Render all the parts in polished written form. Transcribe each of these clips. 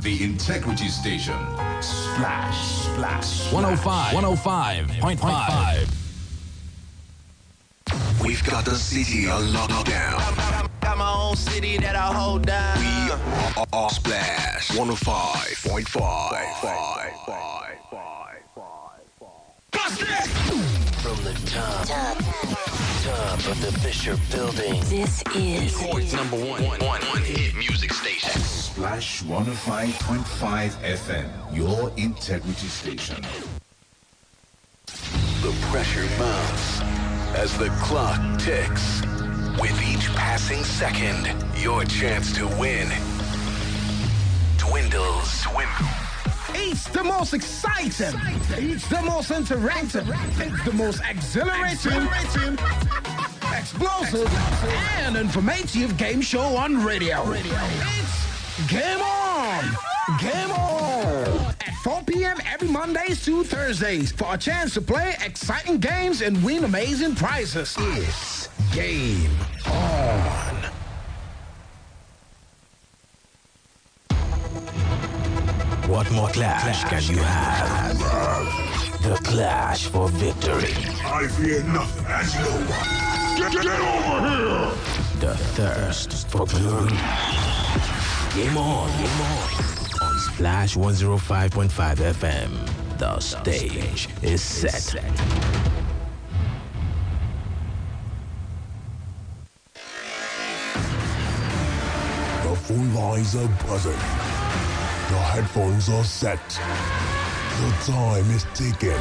The Integrity Station. Splash. 105.5. We've got the city on lockdown. Got my own city that I hold down. We are Splash 105.5. From the top of the Fisher Building. This is Number one hit music station. Splash 105.5 FM. Your Integrity Station. The pressure mounts as the clock ticks. With each passing second, your chance to win dwindles. It's the most exciting. It's the most interactive. It's the most exhilarating, explosive, and informative game show on radio. It's Game On! Game On! At 4 p.m. every Mondays to Thursdays for a chance to play exciting games and win amazing prizes. It's Game On! What more clash can you have? The clash for victory. I fear nothing as no one. Get over here! The thirst for glory. Game on. On Splash 105.5 FM. The stage is set. The phone lines are buzzing. The headphones are set. The time is ticking.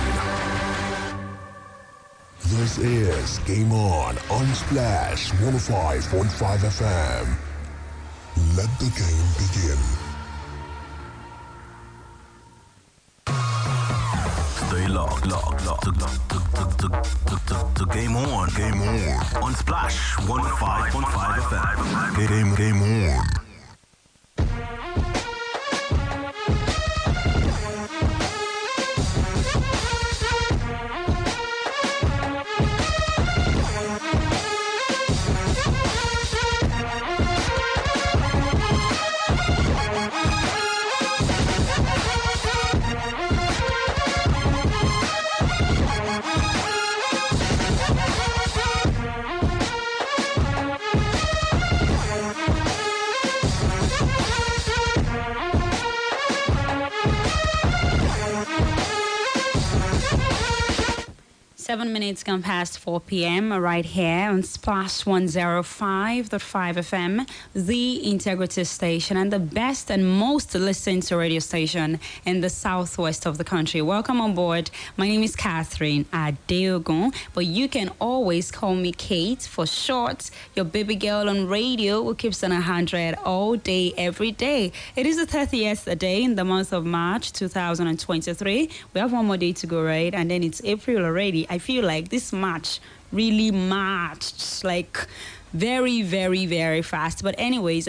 This is Game On Splash 105.5 FM. Let the game begin. Stay locked. The Game On. On Splash 105.5 FM. Game On. Minutes gone past 4 p.m. right here on Splash 105.5 FM, the Integrity Station, and the best and most listened to radio station in the southwest of the country. Welcome on board. My name is Catherine Adeogun, but you can always call me Kate for short. Your baby girl on radio who keeps on 100 all day, every day. It is the 30th day in the month of March 2023. We have one more day to go, right? And then it's April already. I feel like this March really marched like very, very, very fast. But anyways,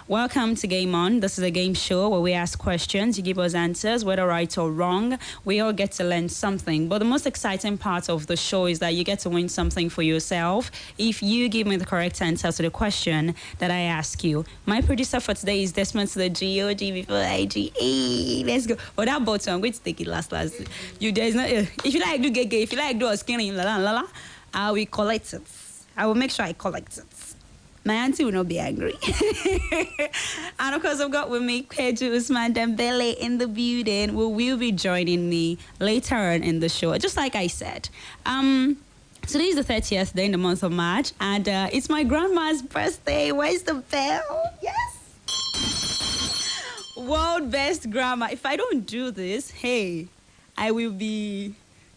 welcome to Game On. This is a game show where we ask questions. You give us answers, whether right or wrong. We all get to learn something. But the most exciting part of the show is that you get to win something for yourself if you give me the correct answer to the question that I ask you. My producer for today is Desmond to the G-O-G before I-G-A. Let's go. But that bottle, I'm going to take it last. You, there's no, if you like do gay, if you like do a skinny, I will collect it. I will make sure I collect it. My auntie will not be angry. And of course, I've got with me Kweju Usman Dembele in the building, who will be joining me later on in the show. Just like I said, today is the 30th day in the month of March, and it's my grandma's birthday. Where's the bell? Yes. World best grandma. If I don't do this, hey, I will be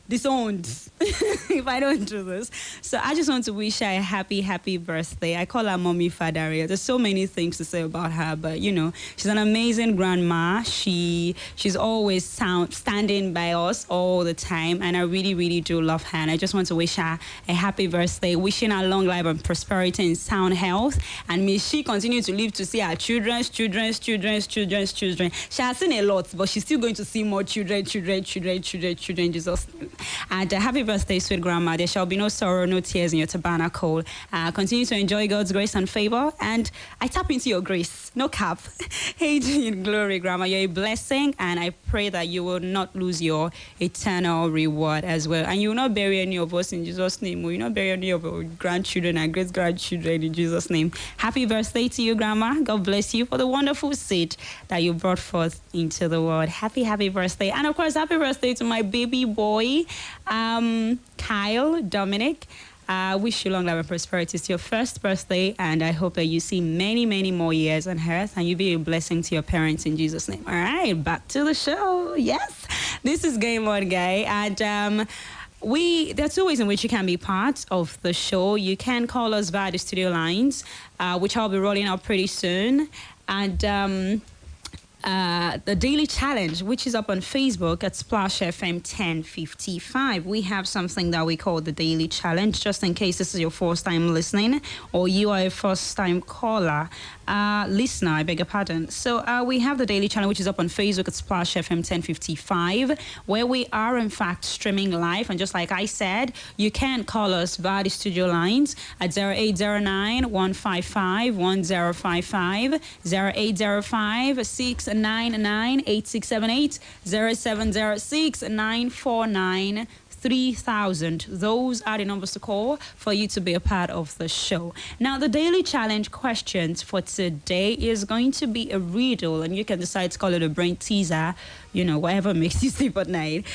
disowned if I don't do this. So I just want to wish her a happy, happy birthday. I call her Mommy Fadaria. There's so many things to say about her, but you know, she's an amazing grandma. She's always standing by us all the time, and I really, really do love her. And I just want to wish her a happy birthday, wishing her long life and prosperity and sound health. And may she continue to live to see her children's children. She has seen a lot, but she's still going to see more children, Jesus. And happy birthday, sweet grandma. There shall be no sorrow, no tears in your tabernacle. Continue to enjoy God's grace and favor. And I tap into your grace. No cap. Aging in glory, grandma. You're a blessing. And I pray that you will not lose your eternal reward as well. And you will not bury any of us in Jesus' name. You will not bury any of our grandchildren and great-grandchildren in Jesus' name. Happy birthday to you, grandma. God bless you for the wonderful seed that you brought forth into the world. Happy birthday. And of course, happy birthday to my baby boy, Kyle Dominic. Wish you long life and prosperity. It's your first birthday, and I hope that you see many, many more years on earth, and you be a blessing to your parents in Jesus' name. All right, back to the show. Yes, this is Game On, guy, and there are two ways in which you can be part of the show. You can call us via the studio lines, which I'll be rolling out pretty soon, and the Daily Challenge, which is up on Facebook at Splash FM 1055. We have something that we call the Daily Challenge, just in case this is your first time listening or you are a first time caller. Listener, I beg your pardon. So we have the Daily Challenge, which is up on Facebook at Splash FM 1055, where we are in fact streaming live. And just like I said, you can call us via the studio lines at 0809-155-1055, 0805-699-8678, 0706-949 3000. Those are the numbers to call for you to be a part of the show. Now, the Daily Challenge questions for today is going to be a riddle, and you can decide to call it a brain teaser, whatever makes you sleep at night.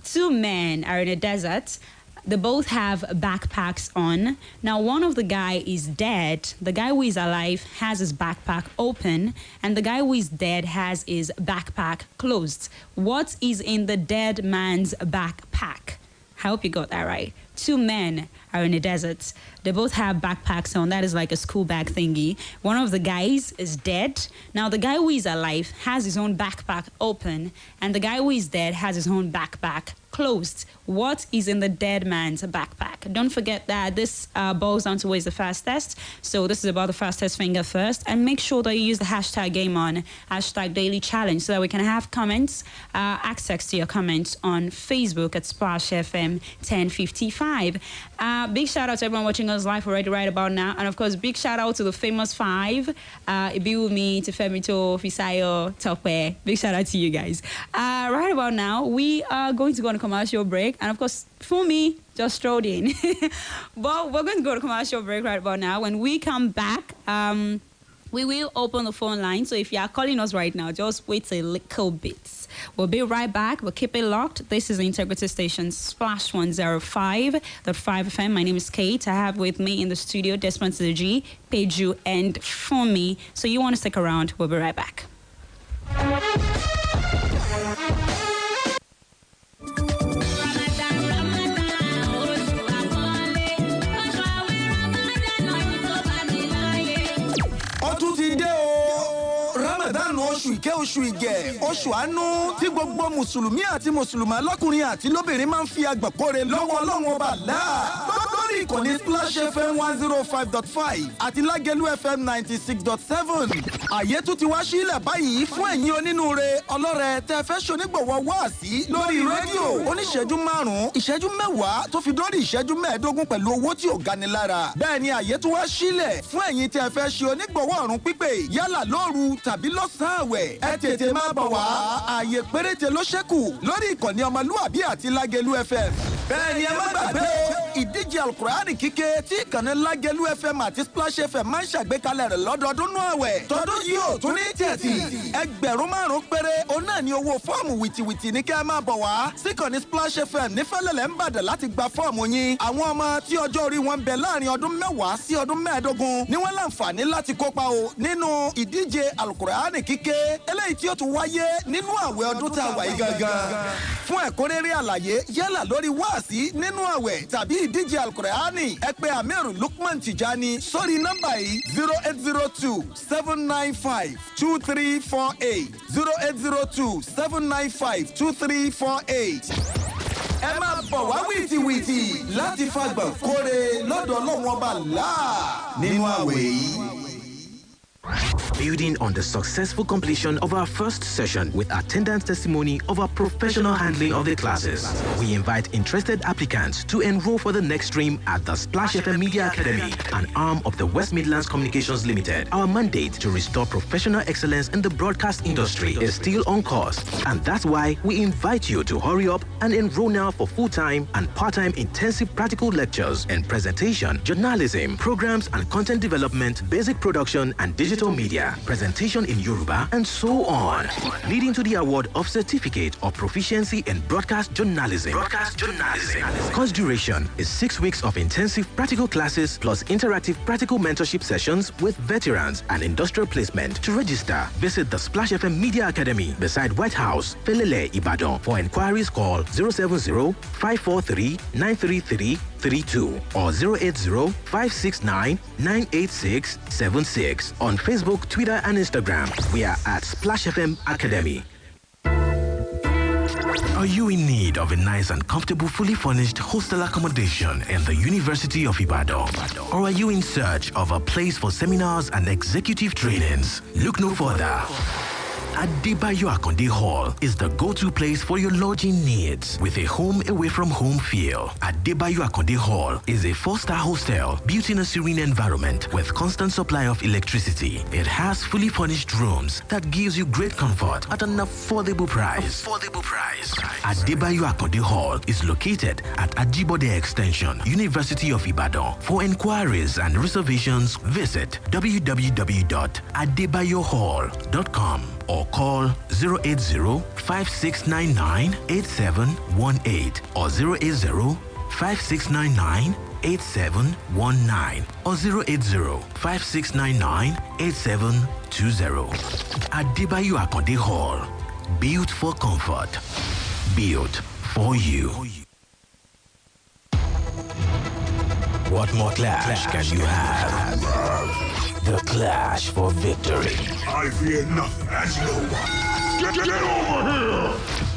Two men are in a desert. They both have backpacks on. Now, one of the guy is dead. The guy who is alive has his backpack open, and the guy who is dead has his backpack closed. What is in the dead man's backpack? I hope you got that right. Two men are in a desert. They both have backpacks on. That is like a school bag thingy. One of the guys is dead. Now, the guy who is alive has his own backpack open, and the guy who is dead has his own backpack closed. What is in the dead man's backpack? Don't forget that this boils down to what is the fastest. So this is about the fastest finger first. And make sure that you use the hashtag GameOn, hashtag Daily Challenge, so that we can have comments, access to your comments on Facebook at Splash FM 1055. Big shout out to everyone watching us live already right about now. And of course, big shout out to the famous five. Ibiwumi, Tefemito, Fisayo, Tope. Big shout out to you guys. Right about now, we are going to go on a commercial break. And of course, for me, just strolled in. But we're going to go to commercial break right about now. When we come back, we will open the phone line. So if you are calling us right now, just wait a little bit. We'll be right back. We'll keep it locked. This is the Integrity Station, Splash 105.5 FM. My name is Kate. I have with me in the studio Desmond G, Peju, and Fumi. So you want to stick around. We'll be right back. oṣù ìkẹ́ oṣù ìgẹ̀ oṣù àánú tí gbogbo mùsùlùmí àti mùsùlùmá lọ́kùnrin àti lóbìnrin máa ń fi àgbàkóre lọ́wọ́ Ọlọ́run ọba Allah lórí ìkànnì Splash FM 105.5 àti Lágẹ̀lú FM 96.7. àyè tún ti wá sílẹ̀ báyìí fún ẹ̀yin onínúure ọlọ́rẹ̀ tẹ́ fẹ́ ṣonígbọ̀wọ́ wáàsí lórí rédíò oníṣẹ́jú 5 ìṣẹ́jú 10 tó fi dórí ìṣẹ́jú 15 pẹ̀lú owó tí ò gani lára. bẹ́ẹ̀ ni àyè tún wá sílẹ̀ fún ẹ̀yin tẹ́ fẹ́ ṣe onígbọ̀wọ́ ọ̀run pípé yálà lóru tàbí lọ́sàn-án àwẹ̀ ẹ tètè máa bọ̀ wá. àyè péréte ló ṣẹ́kù lórí ìkànnì ọmọlúwàbí àti Lágẹ̀lú FM. bẹ́ẹ̀ ni ẹ má gbàgbé ìdíje alukurani kíké tí ìkànnì Lágẹ̀lú FM àti Splash FM máa ń ṣàgbékalẹ̀ rẹ̀ lọ́dọọdún nú àwẹ̀. tọdún yìí ò tún ní tẹ̀tì. ẹgbẹ̀rún 5 péré òun náà ni owó fọ́ọ̀mù wìtìwìtì ní kẹ́ ẹ máa bọ̀ wá. síkànnì Splash FM ní Fẹ́lẹ́lẹ̀ ń bàdàn láti gba fọ́ọ̀mù yín. àwọn ọmọ tí ọjọ́ orí wọn bẹ láàrin ọdún 10 sí ọdún 15 ni wọ́n láǹfààní láti kópa o nínú ìdíje alukurani kíké eléyìí tí ó tún wáyé nínú àwẹ̀ ọdún tá a wà yìí gangan. fún ẹ̀kúnrẹ́rẹ́ àlàyé yálà lórí wáàsí nínú àwẹ̀ tàbí ìdíje alukurani ẹ pè Amiru Lukman Tijani sórí nọ́mbà yìí 0802-795-2348 0802-795-2348. ẹ máa bọ̀ wá wìtìwìtì láti fagbọ̀n kóre lọ́dọ̀ Ọlọ́run ọba Allah nínú àwẹ̀ yìí. building on the successful completion of our first session with attendance testimony of our professional handling of the classes. We invite interested applicants to enroll for the next stream at the Splash FM Media Academy, an arm of the West Midlands Communications Limited. Our mandate to restore professional excellence in the broadcast industry is still on course, and that's why we invite you to hurry up and enroll now for full-time and part-time intensive practical lectures in presentation, journalism, programs and content development, basic production and digital media, presentation in Yoruba, and so on, leading to the award of Certificate of Proficiency in Broadcast Journalism. Course duration is 6 weeks of intensive practical classes plus interactive practical mentorship sessions with veterans and industrial placement. To register, visit the Splash FM Media Academy beside White House, Felele, Ibadan. For inquiries, call 070-543-93332 or 080-569-98676. On Facebook, Twitter, and Instagram, we are at Splash FM Academy. Are you in need of a nice and comfortable, fully furnished hostel accommodation in the University of Ibadan? Or are you in search of a place for seminars and executive trainings? Look no further. Adebayo Akonde Hall is the go-to place for your lodging needs with a home away from home feel. Adebayo Akonde Hall is a 4-star hostel built in a serene environment with constant supply of electricity. It has fully furnished rooms that gives you great comfort at an affordable price. Adebayo Akonde Hall is located at Ajibode Extension, University of Ibadan. For inquiries and reservations, visit www.adebayohall.com or call 080-5699-8718 or 080-5699-8719 or 080-5699-8720. Adebayo Akonde Hall. Built for comfort. Built for you. What more clash can you have? The clash for victory. I fear nothing as no one. Get over here!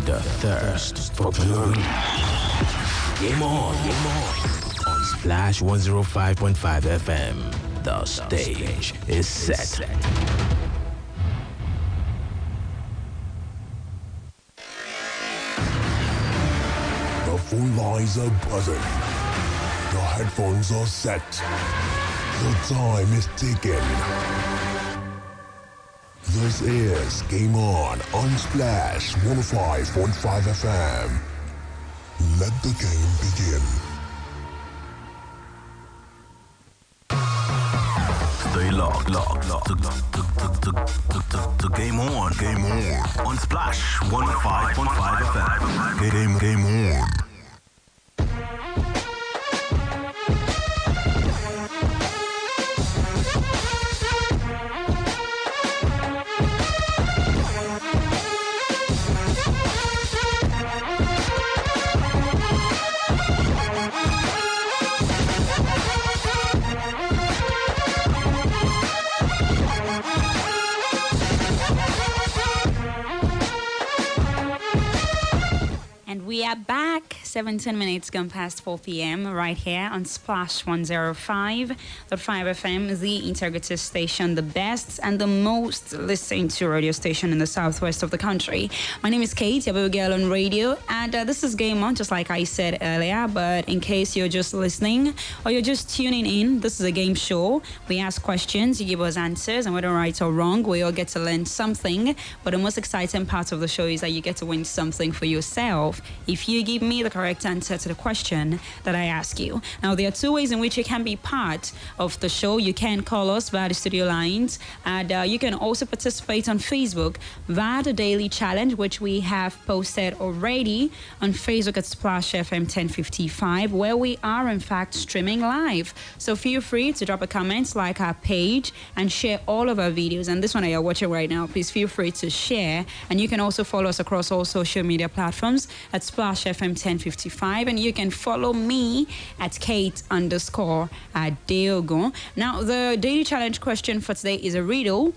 The thirst for glory. Game on. On Splash 105.5 FM. The stage is set. The phone lines are buzzing. The headphones are set. The time is ticking. This is Game On Splash 105.5 FM. Let the game begin. Stay locked. To Game On. On Splash 105.5 FM. Game On. We are back, 17 minutes gone past 4 p.m. right here on Splash 105.5 FM, the integrated station, the best and the most listened to radio station in the southwest of the country. My name is Kate, your baby girl on radio, and this is Game On, just like I said earlier, but in case you're just listening or you're just tuning in, this is a game show. We ask questions, you give us answers, and whether right or wrong, we all get to learn something, but the most exciting part of the show is that you get to win something for yourself if you give me the correct answer to the question that I ask you. Now, there are two ways in which you can be part of the show. You can call us via the studio lines, and you can also participate on Facebook via the Daily Challenge, which we have posted already on Facebook at Splash FM 1055, where we are, in fact, streaming live. So feel free to drop a comment, like our page, and share all of our videos. And this one that you're watching right now, please feel free to share. And you can also follow us across all social media platforms at Splash FM 1055, and you can follow me at Kate_Adeogun. Now, the daily challenge question for today is a riddle,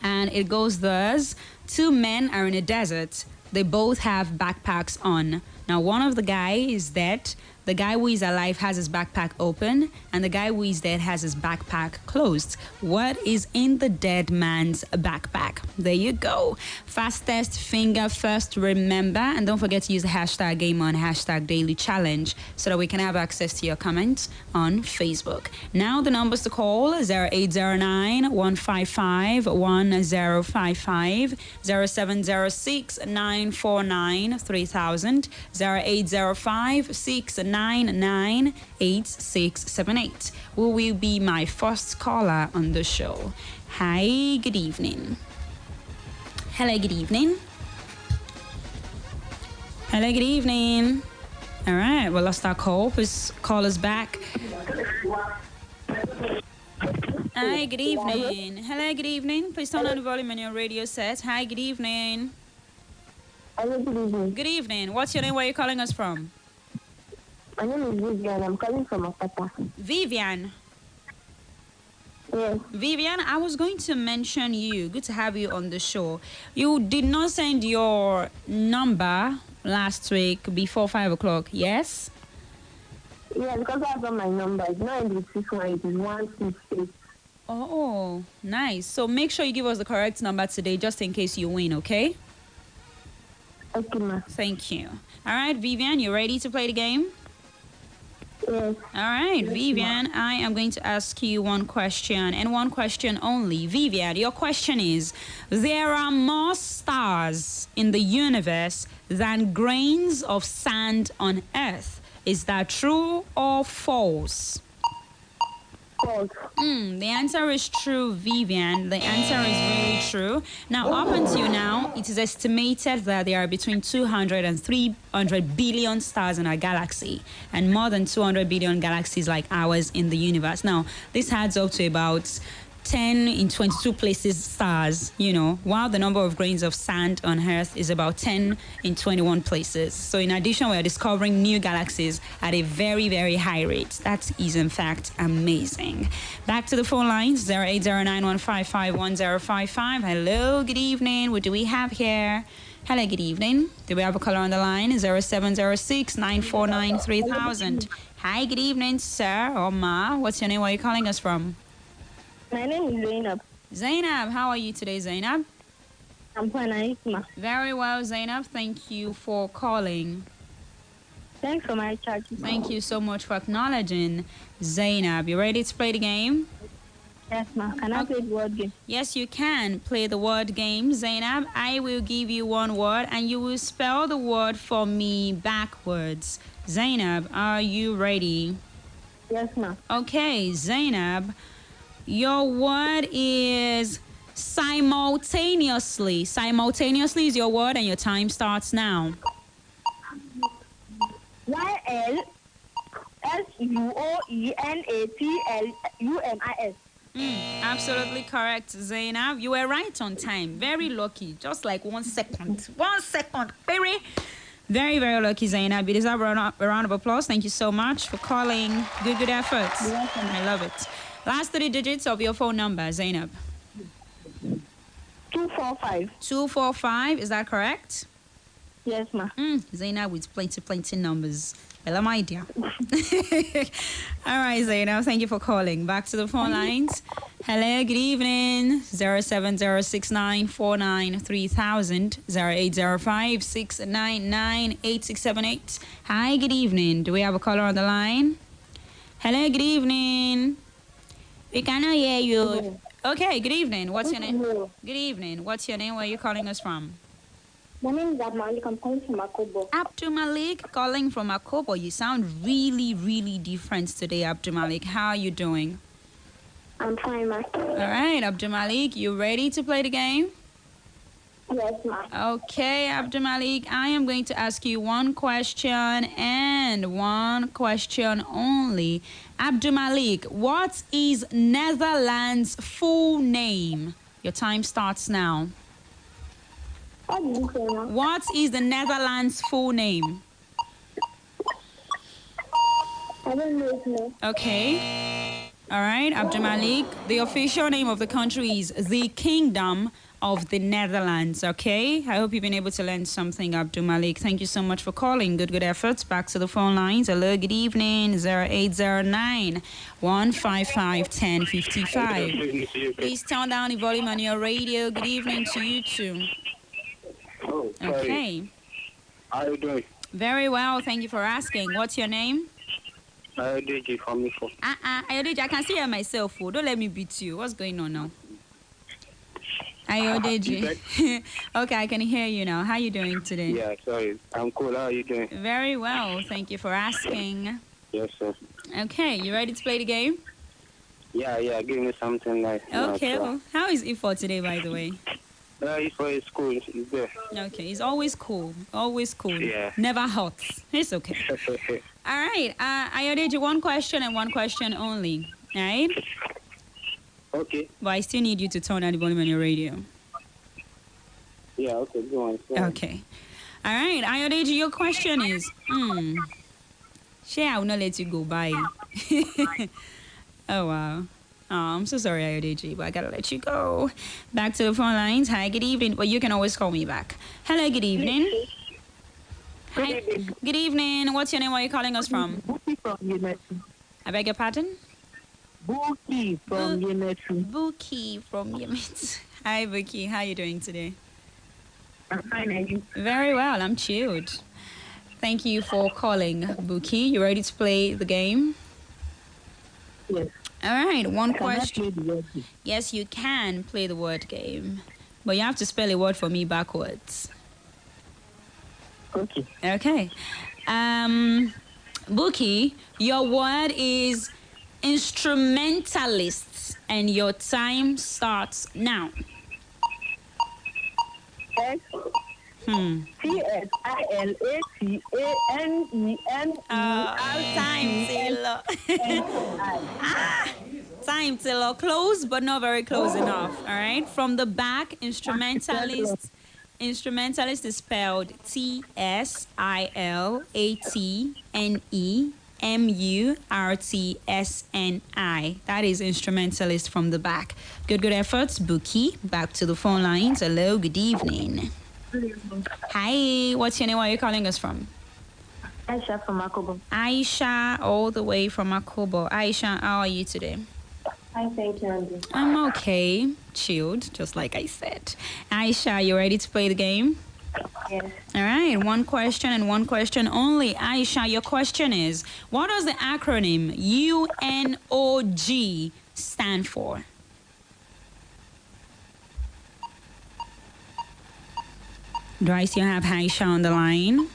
and it goes thus: two men are in a desert. They both have backpacks on. Now, one of the guys is dead, The guy who is alive has his backpack open, and the guy who is dead has his backpack closed. What is in the dead man's backpack? There you go. Fastest finger first, remember. And don't forget to use the hashtag Game On, hashtag Daily Challenge, so that we can have access to your comments on Facebook. Now the numbers to call: 0809 155 1055, 0706 949 3000, 0805 699 8678. Who will be my first caller on the show? Hi, good evening. Hello, good evening. Hello, good evening. All right, we lost our call. Please call us back. Hi, good evening. Hello, good evening. Please turn on the volume on your radio set. Hi, good evening. Hello, good evening. Good evening. What's your name? Where are you calling us from? My name is Vivian. I'm calling from Akata. Vivian. Yes. Vivian, I was going to mention you. Good to have you on the show. You did not send your number last week before 5 o'clock, yes? Yeah, because I've got my number. It's not in the 61, it is 168. Oh, nice. So make sure you give us the correct number today just in case you win, okay? Okay, ma. Thank you. All right, Vivian, you ready to play the game? Yes. All right, Vivian, I am going to ask you one question and one question only. Vivian, your question is, there are more stars in the universe than grains of sand on Earth. Is that true or false? False. The answer is true, Vivian. The answer is really true. Now, up until now, it is estimated that there are between 200 and 300 billion stars in our galaxy, and more than 200 billion galaxies like ours in the universe. Now, this adds up to about 10 in 22 places stars, while the number of grains of sand on Earth is about 10 in 21 places. So in addition, we are discovering new galaxies at a very, very high rate. That is, in fact, amazing. Back to the phone lines, 0809-155-1055. Hello, good evening. What do we have here? Hello, good evening. Do we have a caller on the line? 0706-949-3000. Hi, good evening, sir or ma. What's your name? Where are you calling us from? My name is Zainab. Zainab, how are you today, Zainab? I'm fine, ma. Very well, Zainab. Thank you for calling. Thanks for my chat. Thank you so much for acknowledging. Zainab, you ready to play the game? Yes, ma. Can I play the word game? Yes, you can play the word game, Zainab. I will give you one word and you will spell the word for me backwards. Zainab, are you ready? Yes, ma. Okay, Zainab. Your word is simultaneously. Simultaneously is your word and your time starts now. YLSUOENATLUMIS. Absolutely correct, Zainab. You were right on time. Very lucky. Just like 1 second. 1 second. Very, very lucky, Zainab. You deserve a round of applause. Thank you so much for calling. Good effort. I love it. Last 3 digits of your phone number, Zainab. 245. 245, is that correct? Yes, ma. Zainab with plenty numbers. Well, I'm idea. All right, Zainab, thank you for calling. Back to the phone lines. Hello, good evening. 07069493000, 0805-699-8678. Hi, good evening. Do we have a caller on the line? Hello, good evening. We cannot hear you. Okay, good evening. What's your name? Good evening. What's your name? Where are you calling us from? My name is Abdumalik. I'm calling from Akobo. Abdumalik, calling from Akobo. You sound really different today, Abdumalik. How are you doing? I'm fine, ma. All right, Abdumalik, you ready to play the game? Yes, ma. Okay, Abdumalik, I am going to ask you one question and one question only. Abdumalik, what is Netherlands' full name? Your time starts now. What did you say, ma? What is the Netherlands' full name? I don't know, no. Okay. All right, Abdumalik, the official name of the country is the Kingdom of the Netherlands. Okay, I hope you've been able to learn something, Abdul Malik. Thank you so much for calling. Good efforts. Back to the phone lines. Hello, good evening. 0809 155 1055. Please turn down the volume on your radio. Good evening to you too. Oh, sorry. Okay. How are you doing? Very well. Thank you for asking. What's your name? Ayodeji from Ifo. Ayodeji, I can see you myself. Oh. Don't let me beat you. What's going on now? Ayodeji. Okay, I can hear you now. How are you doing today? Yeah, sorry. I'm cool. How are you doing? Very well. Thank you for asking. Yes, sir. Okay, you ready to play the game? Yeah. Give me something nice. Okay. Well, how is Ifo today, by the way? Ifo is cool. It's there. Okay, it's always cool. Always cool. Yeah. Never hot. It's okay. All right. Ayodeji, one question and one question only. All right? Okay. But I still need you to turn on the volume on your radio. Yeah, okay, go on. Okay. All right, Ayodeji, your question is, I will not let you go by. Oh, wow. Oh, I'm so sorry, Ayodeji, but I gotta let you go. Back to the phone lines. Hi, good evening. Well, you can always call me back. Hello, good evening. Hi. Good evening. What's your name? Where are you calling us from? Buki from Yemetu. I beg your pardon? Buki from Yemetu. Buki from Yemetu. Hi, Buki. How are you doing today? I'm fine, and you? Very well. I'm chilled. Thank you for calling, Buki. You ready to play the game? Yes. All right. One Can I question. play the word game? Yes, you can play the word game, but you have to spell a word for me backwards. Okay. Okay. Buki, your word is instrumentalists, and your time starts now. Time, Taylor. Time, Taylor. Close, but not very close enough. All right. From the back, instrumentalist. Instrumentalist is spelled TSILATNEMURTSNI. That is instrumentalist from the back. Good efforts, Buki. Back to the phone lines. Hello, good evening. Hi, what's your name? Where are you calling us from? Aisha from Akobo. Aisha, all the way from Akobo. Aisha, how are you today? Hi, thank you, Andy. I'm okay. Chilled, just like I said. Aisha, you ready to play the game? Yes. All right, one question and one question only. Aisha, your question is, what does the acronym UNOG stand for? Do I still have Aisha on the line?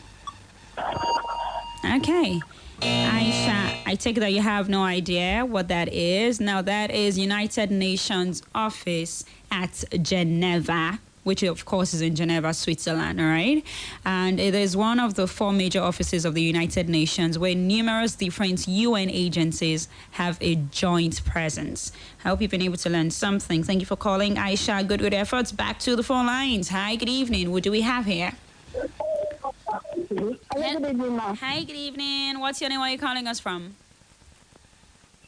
Okay. Aisha, I take it that you have no idea what that is. Now, that is United Nations office at Geneva, which of course is in Geneva, Switzerland, all right? And it is one of the 4 major offices of the United Nations where numerous different UN agencies have a joint presence. I hope you've been able to learn something. Thank you for calling, Aisha. Good efforts. Back to the phone lines. Hi, good evening. What do we have here? Hi, good evening. What's your name? Where are you calling us from?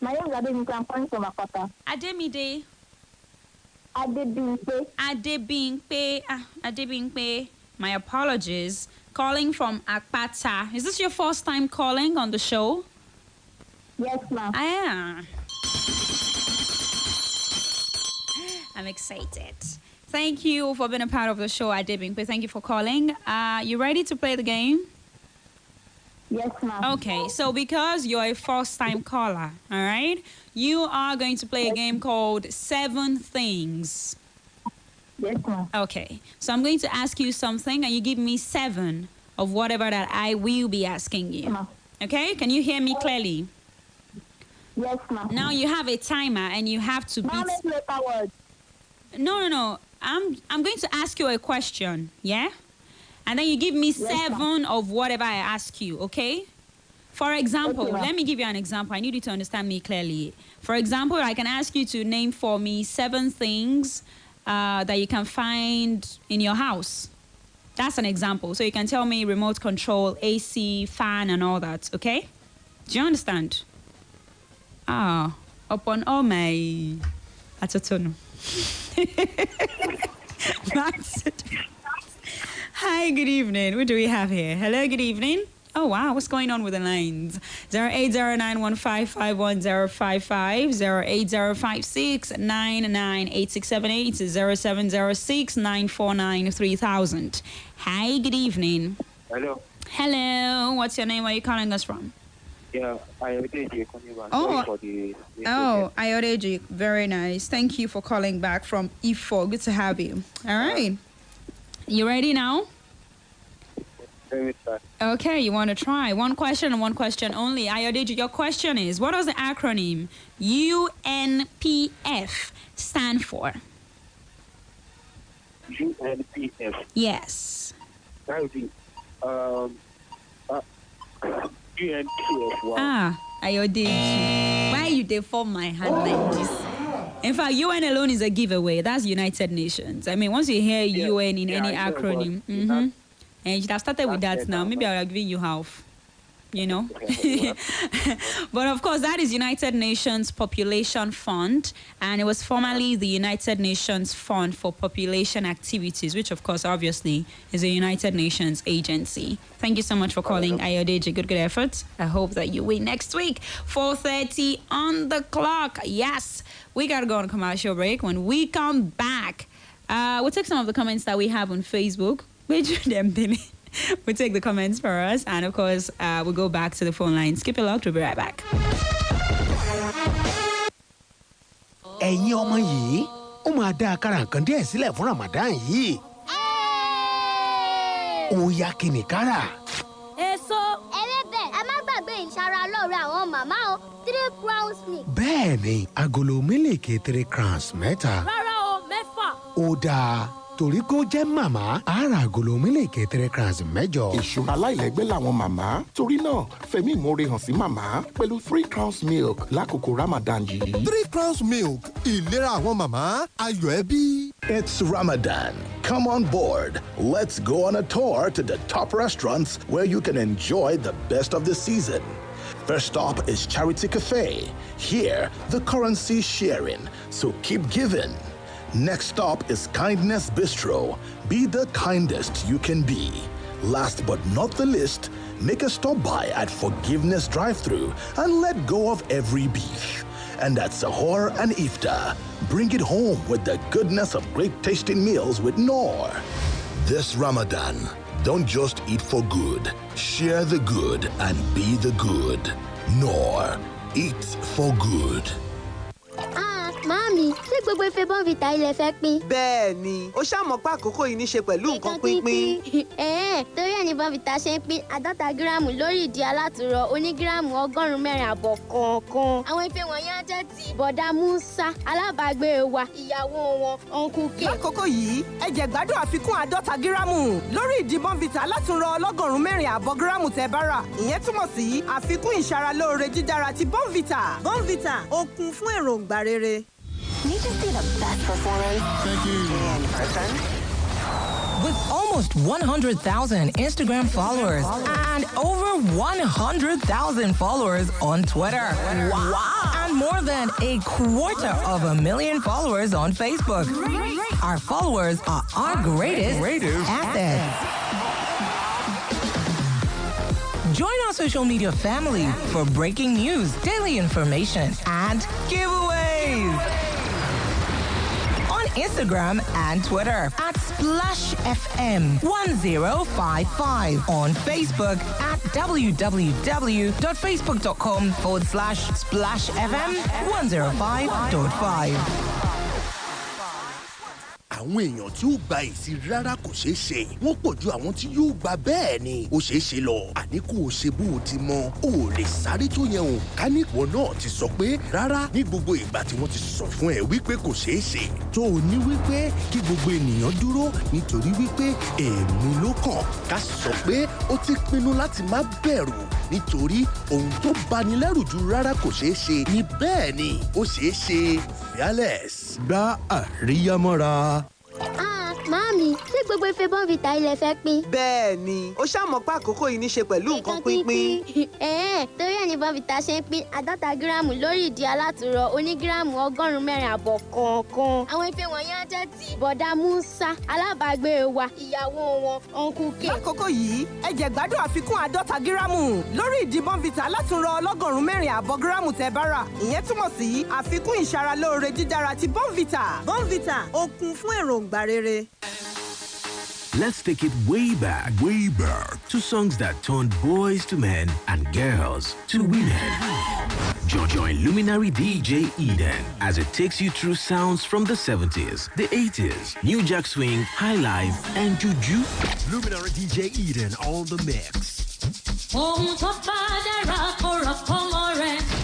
My name is Ademide. I'm calling from Akota. Ademide. Adebimpe. My apologies. Calling from Akpata. Is this your first time calling on the show? Yes, ma'am. I'm excited. Thank you for being a part of the show, Adebimpe. Thank you for calling. You ready to play the game? Yes, ma'am. Okay, so because you're a first-time caller, all right, you are going to play a game called 7 Things. Yes, ma'am. Okay, so I'm going to ask you something, and you give me 7 of whatever that I will be asking you. Ma'am. Okay, can you hear me clearly? Yes, ma'am. Now you have a timer, and you have to beat... Ma'am, it's later word. No. I'm going to ask you a question, yeah? And then you give me 7 of whatever I ask you, okay? For example, Okay, let me give you an example. I need you to understand me clearly. For example, I can ask you to name for me 7 things that you can find in your house. That's an example. So you can tell me remote control, AC, fan, and all that, okay? Do you understand? Upon all my... Atotono. Hi, good evening. What do we have here? Hello, good evening. Oh, wow. What's going on with the lines? 08091551055, 08056998678, 0706949300. Hi, good evening. Hello. Hello. What's your name? Where are you calling us from? Yeah, Ayodeji. Ayodeji. Very nice. Thank you for calling back from Ifo. Good to have you. All right. You ready now? Let me start. Okay, you want to try. One question and one question only. Ayodeji, your question is, what does the acronym UNPF stand for? UNPF. Yes. That would be UNPF. Wow. Ayodeji. Why you deform my hand like this? In fact, UN alone is a giveaway. That's United Nations. I mean, once you hear UN in any acronym, and you should have started with that now. Maybe I'll give you half. You know? But of course, that is United Nations Population Fund, and it was formerly the United Nations Fund for Population Activities, which of course, obviously, is a United Nations agency. Thank you so much for calling, Ayodeji. Good effort. I hope that you win next week. 4:30 on the clock. Yes, we got to go on a commercial break. When we come back, we'll take some of the comments that we have on Facebook. Which them did. We'll take the comments for us, and of course, we'll go back to the phone line. Skip it locked. We'll be right back. ẹ̀yin ọmọ yìí ó máa dá àkàrà nǹkan díẹ̀ sílẹ̀ fún Ramadan yìí. ó yá kí ni kára. èso ẹlẹ́bẹ̀ ẹ má gbàgbé ìṣara lóore àwọn màmá o 3 crowns milk. bẹ́ẹ̀ ni agolo mílìkì 3 crowns mẹ́ta. rárá o mẹ́fà. ó dáa. torí kó jẹ́ màmá ara agolo mílìkì 3 crowns mẹ́jọ. ìṣúná aláìlẹ́gbẹ́ làwọn màmá torí náà fẹ̀mí ìmoore hàn sí màmá pẹ̀lú 3 crowns milk lákòókò Ramadan yìí. 3 crowns milk ìlera àwọn màmá ayọ̀ ẹbí. It's Ramadan. Come on board. Let's go on a tour to the top restaurants where you can enjoy the best of the season. First stop is Charity Cafe. Here, the currency is sharing, so keep giving. Next stop is Kindness Bistro. Be the kindest you can be. Last but not the least, make a stop by at Forgiveness Drive-Thru and let go of every beef. And at Sahur and Iftar, bring it home with the goodness of great tasting meals with Noor. This Ramadan, don't just eat for good. Share the good and be the good. Noor, eat for good. Màámi, ṣé gbogbo ife Bonvita ilẹ̀ fẹ́ pín? Bẹ́ẹ̀ ni, ó ṣàmọ̀ pé àkókò yìí ní ṣe pẹ̀lú nǹkan pínpín. Torí ẹ̀ ní Bonvita ṣe ń pín 50 gíráàmù lórí ìdí alátùrọ̀ onígíráàmù 104 àbọ̀ kọ̀ọ̀kan. Àwọn ife wọ̀nyí á jẹ́ ti bọ̀dá Musa, alábàágbé wa, ìyàwó wọn, Uncle K. Lákòókò yìí, ẹ jẹ́ gbádùn àfikún 50 gíráàmù lórí ìdí Bonvita alátùrọ̀ 104 àbọ̀ gíráàmù tẹ́ bá rà. Ìyẹn túmọ̀ sí àfikún ìṣaralóore dídára ti Bonvita. Bonvita, ó kún fún èròǹgbà rere. Need to see the best performance in person? With almost 100,000 Instagram followers and over 100,000 followers on Twitter. Wow! And more than 250,000 followers on Facebook. Our followers are our greatest assets. Join our social media family for breaking news, daily information, and giveaways. Instagram and Twitter at Splash FM 1055. On Facebook at www.facebook.com/Splash FM 105.5. àwọn èèyàn tí ó gba èsì rárá kò ṣeé ṣe wọ́n pọ̀ ju àwọn tí yóò gba bẹ́ẹ̀ ni ó ṣeé ṣe lọ àní kò ṣe bó o ti mọ o ò lè sáré tó yẹn o ká ní ìwọ náà ti sọ pé rárá ní gbogbo ìgbà tí wọ́n ti sọ fún ẹ wípé kò ṣeé ṣe tó o ní wípé kí gbogbo ènìyàn dúró nítorí wípé èmi ló kàn ká sọ pé ó ti pinnu láti má bẹ̀rù nítorí ohun tó bani lẹ́rù jù rárá kò ṣeé ṣe ní bẹ́ẹ̀ ni ó ṣeé ṣe fearless. gba àríyámọ́ra. Màámi, ṣé ṣé gbogbo ife Bonvita ilẹ̀ fẹ́ pín? Bẹ́ẹ̀ ni, ó ṣàmọ̀ pé àkókò yìí ní ṣe pẹ̀lú nǹkan pínpín. Torí ẹ̀ ní Bonvita ṣe ń pín 50 gíráàmù lórí ìdí alátùrọ̀ onígíráàmù 104 àbọ̀ kọ̀ọ̀kan. Àwọn ife wọ̀nyí á jẹ́ ti bọ̀dá Musa, alábàágbé wa, ìyàwó wọn, Uncle K. Lákòókò yìí, ẹ jẹ́ gbádùn àfikún 50 gíráàmù lórí ìdí Bonvita alátùrọ̀ 104 àbọ̀ gíráàmù tẹ́ bá rà. Ìyẹn túmọ̀ sí àfikún ìṣaralóore dídára ti Bonvita. Bonvita, ó kún fún èròǹgbà rere. Let's take it way back to songs that turned boys to men and girls to women. Join Luminary DJ Eden as it takes you through sounds from the 70s, the 80s, New Jack Swing, High Life, and Juju. Luminary DJ Eden on the mix.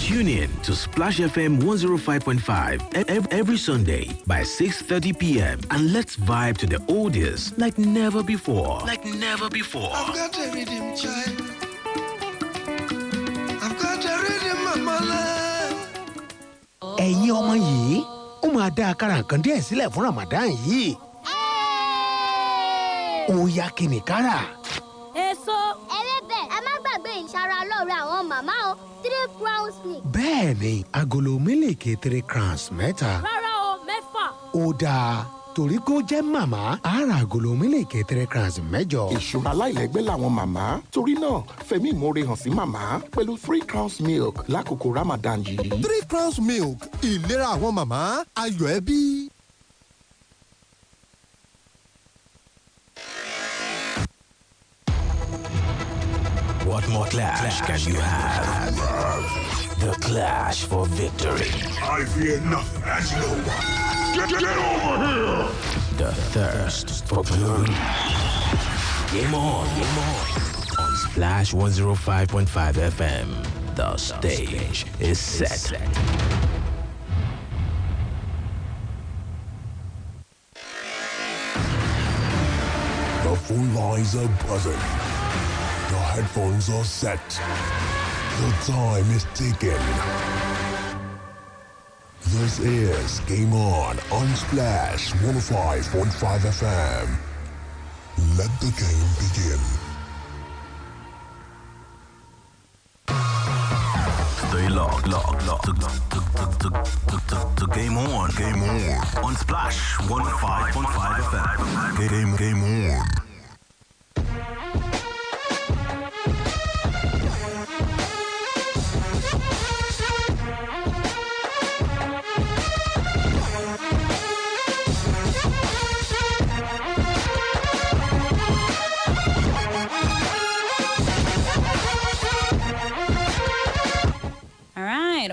Tune in to Splash FM 105.5 every Sunday by 6:30 p.m. and let's vibe to the oldies like never before. I've got a rhythm, child. I've got a rhythm of my life. Ẹ̀yin ọmọ yìí, ó máa dá àkàrà nǹkan díẹ̀ sílẹ̀ fún Ramadan yìí. Ó yá kí ni kára. Èso. Ẹlẹ́bẹ̀, ẹ má gbàgbé ìṣaralóore àwọn màmá o. 3 crowns milk. Bẹ́ẹ̀ni, agolo mílìkì 3 crowns mẹ́ta. Rárá o, 6. Ó dáa, torí kó jẹ́ màmá, á ra agolo mílìkì 3 crowns mẹ́jọ. Ìṣúra aláìlẹ́gbẹ́ làwọn màmá. Torí náà, fẹ̀mí ìmoore hàn sí màmá pẹ̀lú 3 crowns milk lákòókò Ramadan yìí. 3 crowns milk, ìlera àwọn màmá, ayọ̀ ẹbí. What more clash can you have? The clash for victory. I fear nothing, as you know. Get over here! The thirst for glory. Game on. On Splash 105.5 FM. The stage is set. The phone lines are buzzing. The headphones are set. The time is ticking. This is Game On Splash 105.5 FM. Let the game begin. Stay locked to Game On on Splash 105.5 FM. Game On.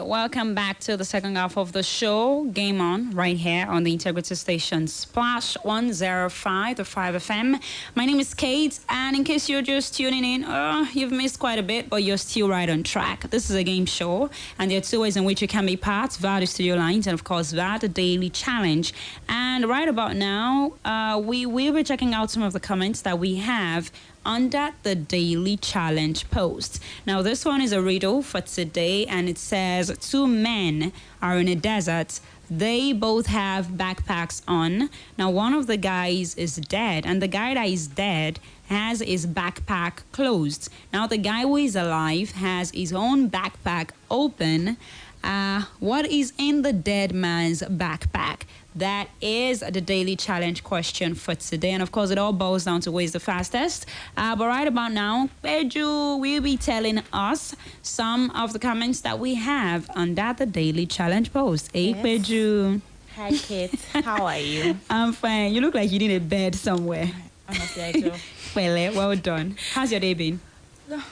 Welcome back to the second half of the show, Game On, right here on the Integrity Station, Splash 105.5 FM. My name is Kate, and in case you're just tuning in, you've missed quite a bit, but you're still right on track. This is a game show, and there are 2 ways in which you can be part, via the studio lines, and of course, via the daily challenge. And right about now, we will be checking out some of the comments that we have under the daily challenge post. Now, this one is a riddle for today, and it says 2 men are in a desert. They both have backpacks on. Now, one of the guys is dead, and the guy that is dead has his backpack closed. Now, the guy who is alive has his own backpack open. What is in the dead man's backpack? That is the daily challenge question for today. And of course, it all boils down to who is the fastest. But right about now, Peju will be telling us some of the comments that we have under the daily challenge post. Hey, yes. Peju. Hi, Kate. How are you? I'm fine. You look like you need a bed somewhere. Honestly, I do. Well done. How's your day been?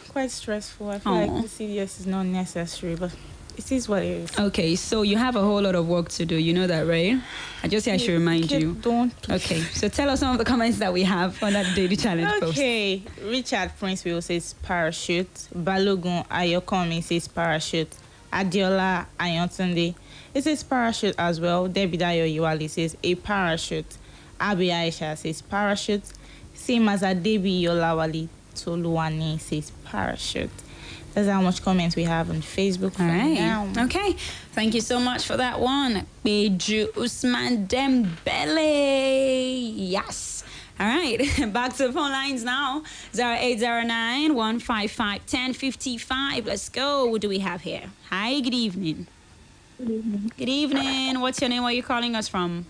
Quite stressful. I feel like the CDS is not necessary, but it is what it is. Okay, so you have a whole lot of work to do. You know that, right? I should remind you. Don't. Okay, so tell us some of the comments that we have on that daily challenge post. Okay, Richard Princeville says parachute. Balogun Ayokomi says parachute. Adiola Ayontunde, it says parachute as well. Debbie Dayo Yuwali says a parachute. Abi Aisha says parachute. Same as Adebi Yolawali Toluwani says parachute. That's how much comments we have on Facebook now. Okay. Thank you so much for that one. Beju Usman Dembele. Yes. All right, back to the phone lines now. 0809-155-1055. Let's go. What do we have here? Hi, good evening. Good evening. Good evening. What's your name? Where are you calling us from?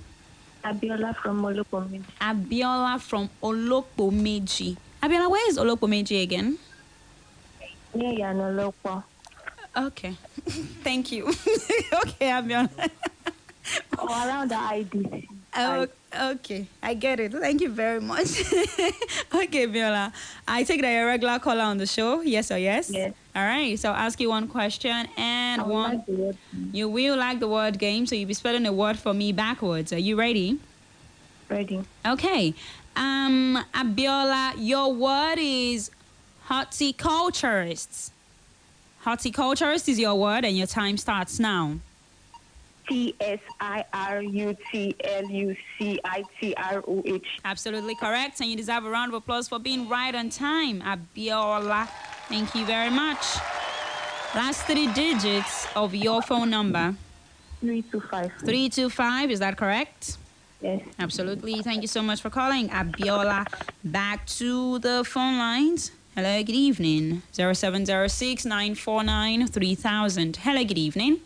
Abiola from Olopomeji. Abiola from Olopomeji. Abiola, where is Olopomeji again? Near Yanolopo. Okay. Thank you. Okay, Abiola. Around the IDC. Oh, okay. I get it. Thank you very much. Okay, Biola. I take that you're a regular caller on the show. Yes or yes? Yes. All right. So I'll ask you one question and one. Like you will like the word game, so you'll be spelling the word for me backwards. Are you ready? Ready. Okay. Abiola, your word is horticulturist. Horticulturist is your word, and your time starts now. TSIRUTLUCITROH. Absolutely correct, and you deserve a round of applause for being right on time, Abiola. Thank you very much. Last 3 digits of your phone number. 325. 325, is that correct? Yes. Absolutely. Thank you so much for calling, Abiola. Back to the phone lines. Hello, good evening. 0706-949-3000. Hello, good evening.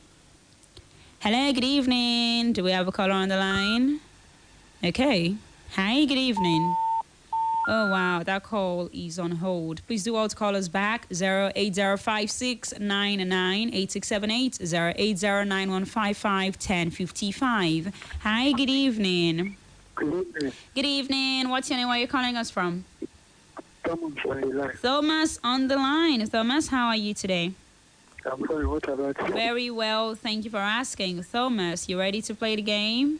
Hello, good evening. Do we have a caller on the line? Okay. Hi, good evening. Oh, wow. That call is on hold. Please do all to call us back. 08056998678, 08091551055. Hi, good evening. Good evening. Good evening. What's your name? Where are you calling us from? Thomas on the line. Thomas on the line. Thomas, how are you today? I'm fine. What about you? Very well. Thank you for asking. Thomas, you ready to play the game?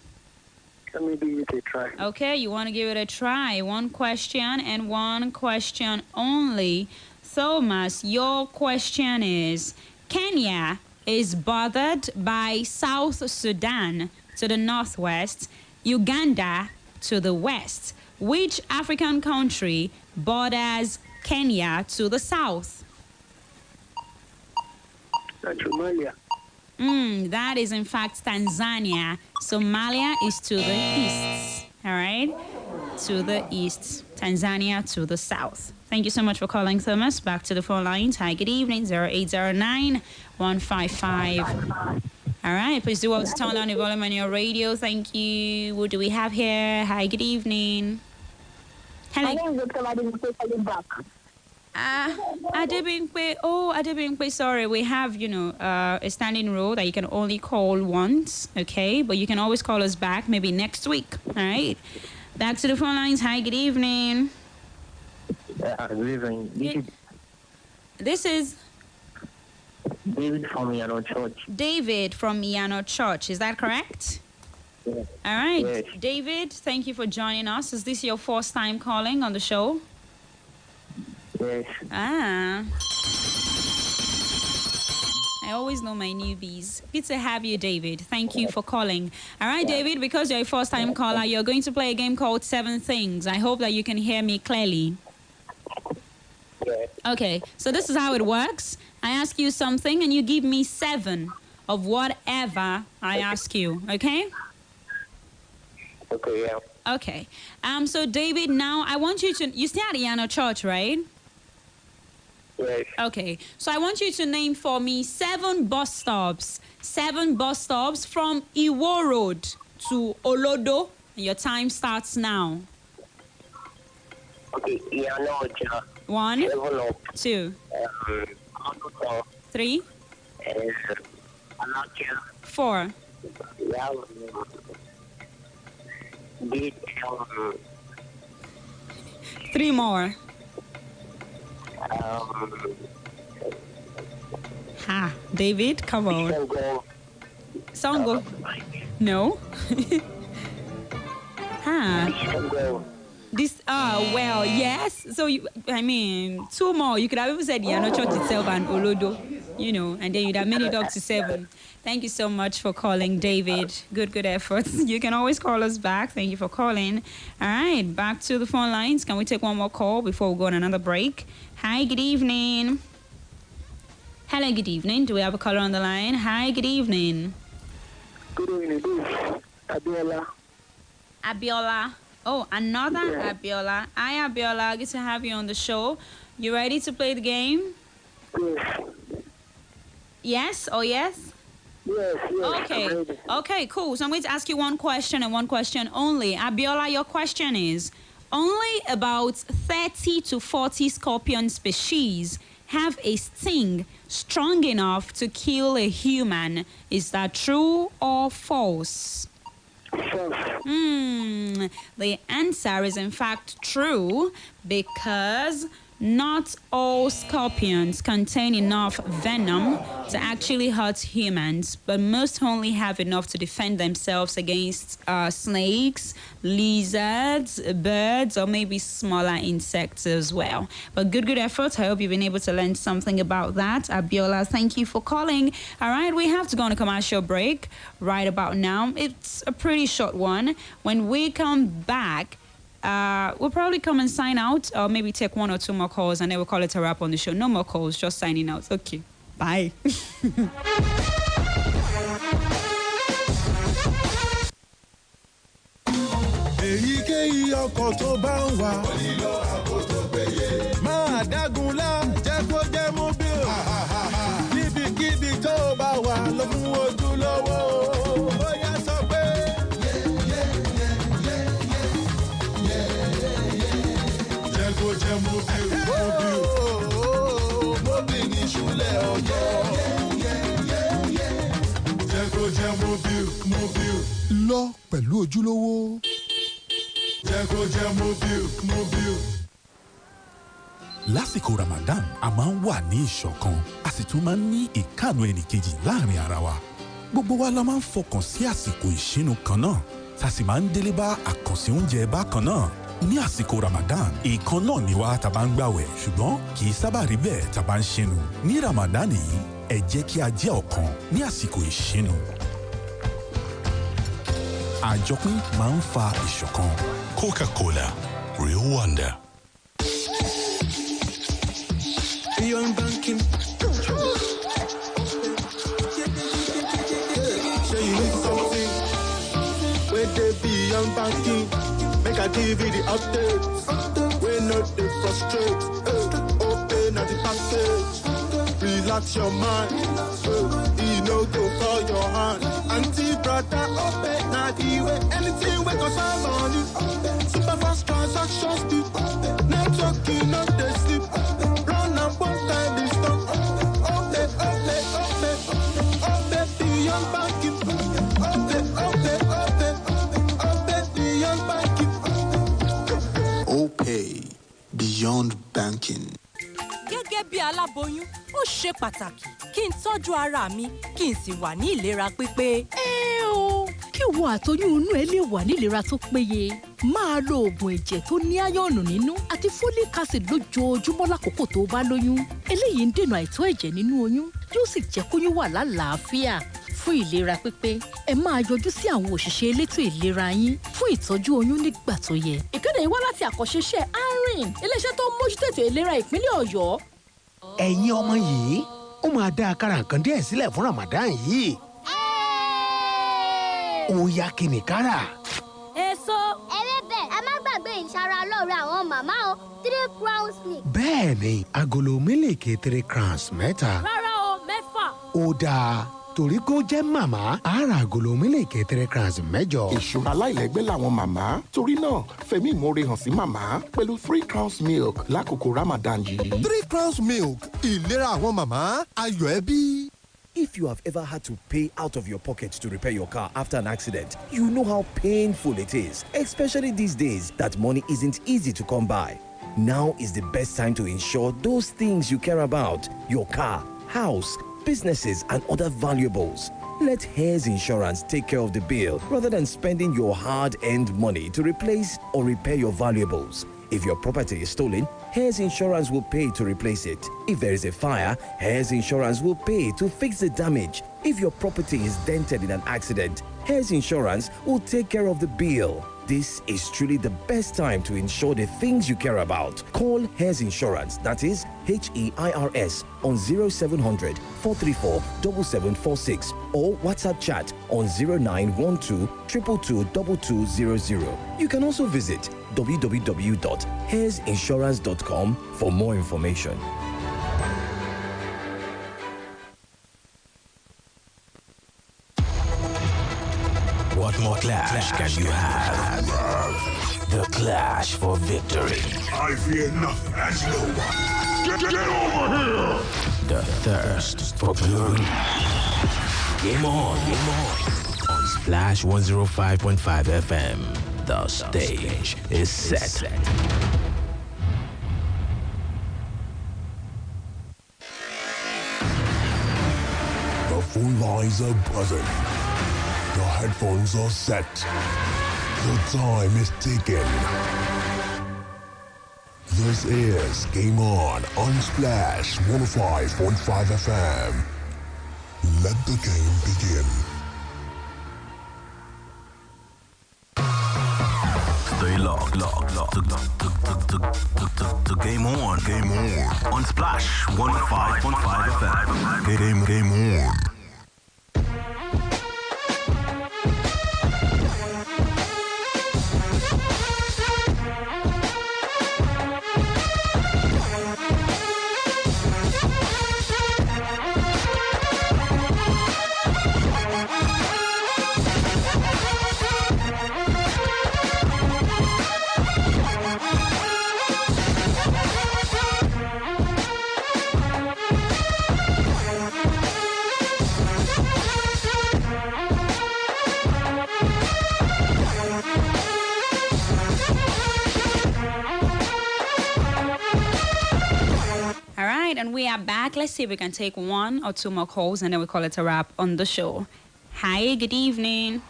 Let me give it a try. Okay, you want to give it a try. One question and one question only. Thomas, your question is, Kenya is bordered by South Sudan to the northwest, Uganda to the west. Which African country borders Kenya to the south? Somalia. That is in fact Tanzania. Somalia is to the east. All right? To the east. Tanzania to the south. Thank you so much for calling, Thomas. Back to the phone lines. Hi, good evening. 0809-155. All right. Please do all to turn down the volume on your radio. Thank you. What do we have here? Hi, good evening. Hello. My name is Dr. Adebimpe back. Adebimpe, sorry. We have, a standing rule that you can only call once, okay? But you can always call us back maybe next week, all right? Back to the phone lines. Hi, good evening. Good evening. This is David from Yano Church. David from Yano Church. Is that correct? Yes. All right. Yes. David, thank you for joining us. Is this your first time calling on the show? Yes. I always know my newbies. Good to have you, David. Thank you for calling. All right, David, because you're a first-time caller, you're going to play a game called 7 Things. I hope that you can hear me clearly. Yes. Okay, so this is how it works. I ask you something, and you give me 7 of whatever I ask you, okay? Okay, yeah. Okay. So, David, now I want you to... You stay at Yano Church, right? Yes. Okay, so I want you to name for me 7 bus stops. 7 bus stops from Iwo Road to Olodo. Your time starts now. Okay, Yanoja. 1, 2, 3, 4. 3 more. David, come on. Songo. No. This, well, yes. So, 2 more. You could have even said Yano Church itself and Olodo, and then you'd have made it up to 7. Thank you so much for calling, David. Good effort. You can always call us back. Thank you for calling. All right, back to the phone lines. Can we take one more call before we go on another break? Hi, good evening. Hello, good evening. Do we have a caller on the line? Hi, good evening. Good evening. This is Abiola. Abiola Oh, another Abiola. Hi, Abiola. Good to have you on the show. You ready to play the game? Yes. Oh, yes? Yes. Okay. Okay, cool. So I'm going to ask you one question and one question only. Abiola, your question is, only about 30 to 40 scorpion species have a sting strong enough to kill a human. Is that true or false? The answer is in fact true, because not all scorpions contain enough venom to actually hurt humans, but most only have enough to defend themselves against snakes, lizards, birds, or maybe smaller insects as well. But good effort. I hope you've been able to learn something about that. Abiola, thank you for calling. All right, we have to go on a commercial break right about now. It's a pretty short one. When we come back, we'll probably come and sign out, or maybe take one or two more calls, and then we'll call it a wrap on the show. No more calls, just signing out. Okay, bye. èyíkéyìí ọkọ̀ tó bá ń wà. ó nílò ààbò tó péye. máa dágunlá jẹ́ kó jẹ́ mobile. níbikíbi tó bá wà lọ fún ojúlówó. bóyá sọ pé. jẹ́ kó jẹ́ mobile. mobile ní ṣúlẹ̀ ọjọ́. jẹ́ kó jẹ́ mobile. lọ pẹ̀lú ojúlówó. jẹ́ kó jẹ́ mobile. lásìkò Ramadan a máa ń wà ní ìṣọ̀kan a sì tún máa ń ní ìkáàánú ẹnìkejì láàrin ara wa gbogbo wa la máa ń fọkàn sí àsìkò ìṣínu kan náà tá a sì máa ń délé bá àkànṣe oúnjẹ bákan náà ní àsìkò Ramadan ìkan náà ni wá tá a bá ń gbàwẹ̀ ṣùgbọ́n kì í sábà rí bẹ́ẹ̀ tá a bá ń ṣínu ní Ramadan yìí ẹ jẹ́ kí a jẹ́ ọ̀kan ní àsìkò ìṣínu àjọpín máa ń fa ìṣọ̀kan. Coca-Cola, real wonder. Beyond banking. Say you need something. Where they beyond banking. Make a give you the updates. We not they frustrate. Open at the package. Relax your mind. You know go for your hand. Auntie, brother, open not the way. Anything we go solve on it. Super fast transaction speed. Networking not the sleep. Run and one time this stop. Open beyond banking. Open beyond banking. OPay beyond banking. Gẹ́gẹ́ bí aláboyún, ó ṣe pàtàkì kí n tọ́jú ara mi kí n sì wà ní ìlera pípé. Kí wo àtoyún inú ẹ lè wà ní ìlera tó péye. Máa lo oògùn ẹ̀jẹ̀ tó ní áyọ̀nù nínú àti folic acid lójoojúmọ́ lákòókò tó bá lóyún. Eléyìí ń dènà àìtó ẹ̀jẹ̀ nínú oyún, yóò sì jẹ́ kóyún wà lálàáfíà. Fún ìlera pípé, ẹ máa yọjú sí àwọn òṣìṣẹ́ elétò ìlera yín fún ìtọ́jú oyún nígbà tó yẹ. Ìkéde yìí wá láti àkọ́ṣeṣẹ́ ARIN, iléeṣẹ́ tó ń mójútó ètò ìlera ìpínlẹ̀ Ọ̀yọ́. Ẹ̀yin ọmọ yìí, ó máa dá àkàrà nǹkan díẹ̀ sílẹ̀ fún Ramadan yìí. Ó yá kí ni kára. Èso. Ewébẹ̀, ẹ má gbàgbé ìṣara lóore àwọn màmá o, 3 crowns milk. Bẹ́ẹ̀ni, agolo mílìkì 3 crowns mẹ́ta. Rárá o, 6. Ó dáa. Torí kó jẹ́ màmá, ara agolo mílìkì 3 crowns mẹ́jọ. Ìṣúra aláìlẹ́gbẹ́ làwọn màmá. Torí náà, fẹ̀mí ìmoore hàn sí màmá pẹ̀lú 3 crowns milk lákòókò Ramadan yìí. 3 crowns milk, ìlera àwọn màmá, ayọ̀ ẹbí. If you have ever had to pay out of your pocket to repair your car after an accident, you know how painful it is, especially these days that money isn't easy to come by. Now is the best time to insure those things you care about, your car, house, businesses, and other valuables. Let Hayes Insurance take care of the bill rather than spending your hard-earned money to replace or repair your valuables. If your property is stolen, Hayes Insurance will pay to replace it. If there is a fire, Hayes Insurance will pay to fix the damage. If your property is dented in an accident, Hayes Insurance will take care of the bill. This is truly the best time to insure the things you care about. Call Hairs Insurance, that is HEIRS, on 0700 434 7746 or WhatsApp chat on 0912 222 2200. You can also visit www.hairsinsurance.com for more information. What more clash can you have? The clash for victory. I fear nothing and no one. Get over here! The thirst for glory. Game on, game on. On Splash 105.5 FM. The stage is set. The phone lines are buzzing. The headphones are set. The time is ticking. This is Game On Splash 105.5 FM. Let the game begin. Stay locked. The game on. On Splash 105.5 FM. Game on. And we are back. Let's see if we can take one or two more calls and then we call it a wrap on the show. Hi, good evening.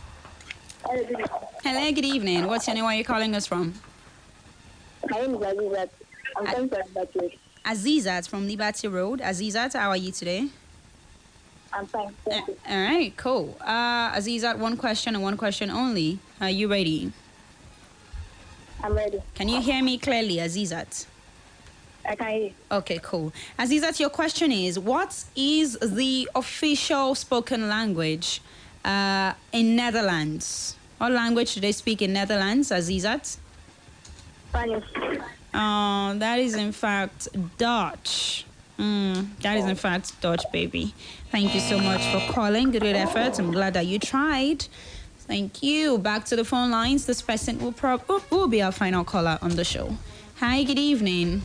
Hello, good evening. What's your name? Where are you calling us from? My name is Azizat. I'm coming from Liberty. Azizat from Liberty Road. Azizat, how are you today? I'm fine. Thank you. All right, cool. Azizat, one question and one question only. Are you ready? I'm ready. Can you hear me clearly, Azizat? I can hear you. Okay, cool. Azizat, your question is, what is the official spoken language in Netherlands? What language do they speak in Netherlands, Azizat? Spanish. That is in fact Dutch. That is in fact Dutch, baby. Thank you so much for calling. Great effort. I'm glad that you tried. Thank you. Back to the phone lines. This person will be our final caller on the show. Hi, good evening.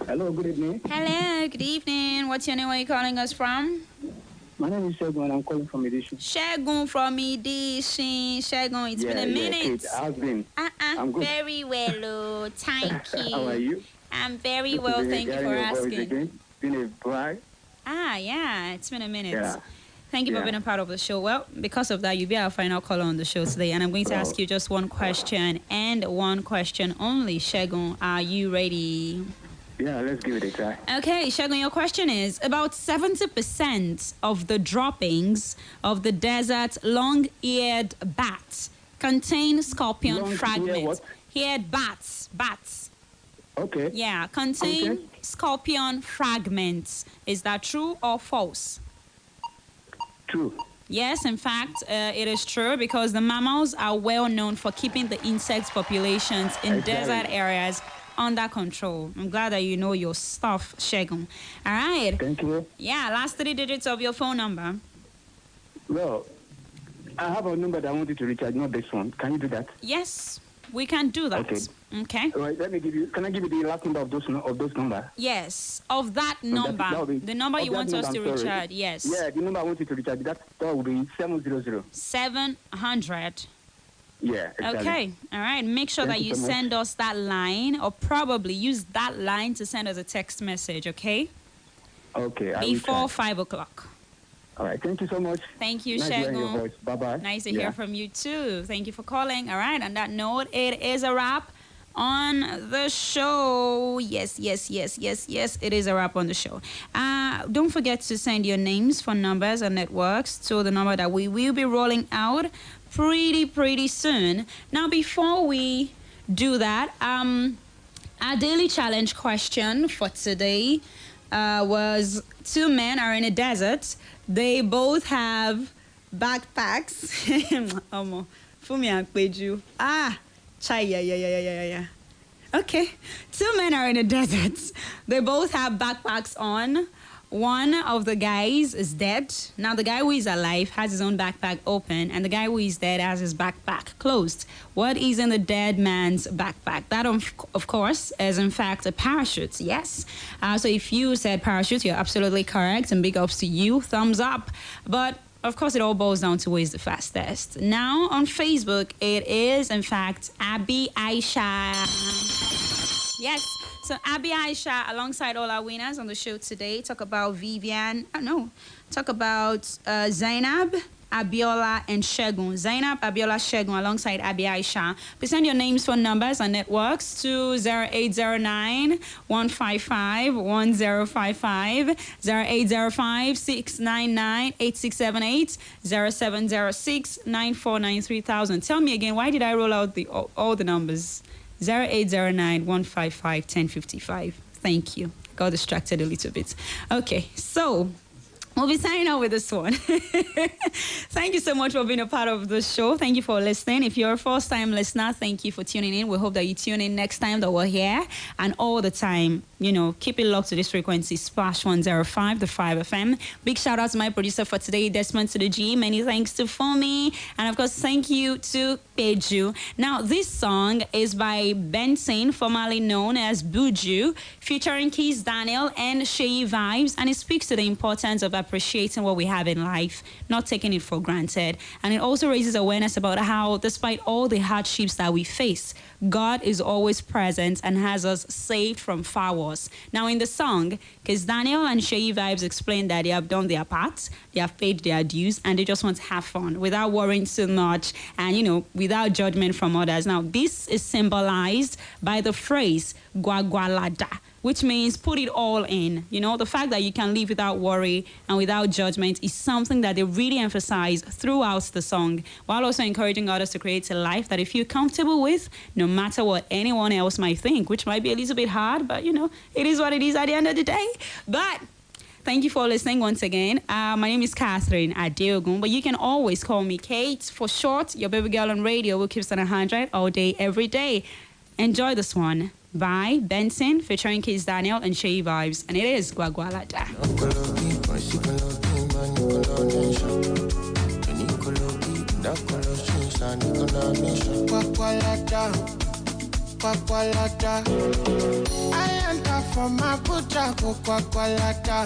Hello, good evening. Hello, good evening. What's your name? Where are you calling us from? My name is Shegun and I'm calling from Edition. Shegun from Edition. Shegun, it's been a minute. It has been. I'm good. Very well, thank you. How are you? I'm very well, thank you for asking. Been a bride. Yeah, it's been a minute. Yeah. Thank you for being a part of the show. Well, because of that, you'll be our final caller on the show today. And I'm going to ask you just one question and one question only. Shegun, are you ready? Yeah, let's give it a try. Okay, Shegun, your question is, about 70% of the droppings of the desert long-eared bat contain scorpion fragments. Eared bats. Okay. Yeah, contain scorpion fragments. Is that true or false? True. Yes, in fact, it is true because the mammals are well known for keeping the insect populations in desert areas under control. I'm glad that you know your stuff, Shegun. All right. Thank you. Yeah, last 3 digits of your phone number. Well, I have a number that I want you to recharge, not this one. Can you do that? Yes, we can do that. Okay. All right, let me give you. Can I give you the last number of those numbers? Yes, of that number. The number you want us to recharge. Yes. Yeah, the number I want you to recharge. That will be 700. 700. Yeah, exactly. Okay, all right. Make sure that you send us that line, or probably use that line to send us a text message, okay? Okay. Before 5 o'clock. All right, thank you so much. Thank you, nice Shegun. Your voice. Bye-bye. Nice to hear from you, too. Thank you for calling. All right, on that note, it is a wrap on the show. Yes, it is a wrap on the show. Don't forget to send your names, phone numbers, and networks to the number that we will be rolling out pretty soon. Now, before we do that, our daily challenge question for today was 2 men are in a desert. They both have backpacks. Fumi and Peju. Yeah. Okay. 2 men are in a desert. They both have backpacks on. One of the guys is dead. Now, the guy who is alive has his own backpack open, and the guy who is dead has his backpack closed. What is in the dead man's backpack? That, of course, is in fact a parachute. Yes. So if you said parachute, you're absolutely correct, and big ups to you. Thumbs up. But of course, it all boils down to who is the fastest. Now, on Facebook, it is, in fact, Abby Aisha. Yes. So, Abby Aisha, alongside all our winners on the show today, talk about talk about Zainab, Abiola, and Shegun. Zainab, Abiola, Shegun, alongside Abby Aisha. Please send your names, phone numbers, and networks to 0809-155-1055, 0805-699-8678, 0706-949-3000. Tell me again, why did I roll out all the numbers? 0809-155-1055. Thank you. Got distracted a little bit. Okay, so we'll be signing out with this one. Thank you so much for being a part of the show. Thank you for listening. If you're a first-time listener, thank you for tuning in. We hope that you tune in next time that we're here. And all the time, keep it locked to this frequency, Splash 105, the 5 FM. Big shout out to my producer for today, Desmond to the G. Many thanks to Fomi. And of course, thank you to Peju. Now, this song is by Benson, formerly known as Buju, featuring Keith Daniel and Sheyi Vibes. And it speaks to the importance of appreciating what we have in life, not taking it for granted. And it also raises awareness about how, despite all the hardships that we face, God is always present and has us saved from far worse. Now, in the song, because Daniel and Sheyi Vibes explain that they have done their part, they have paid their dues, and they just want to have fun without worrying too much and, without judgment from others. Now, this is symbolized by the phrase, Gwagwalada, which means put it all in. The fact that you can live without worry and without judgment is something that they really emphasize throughout the song, while also encouraging others to create a life that they feel comfortable with, no matter what anyone else might think, which might be a little bit hard, but, it is what it is at the end of the day. But thank you for listening once again. My name is Catherine Adeogun, but you can always call me Kate for short. Your baby girl on radio who keeps on 100 all day, every day. Enjoy this one by Benson, featuring Keith Daniel and Sheyi Vibes, and it is Gwagwalada. I enter from my butcher, Gwagwalada.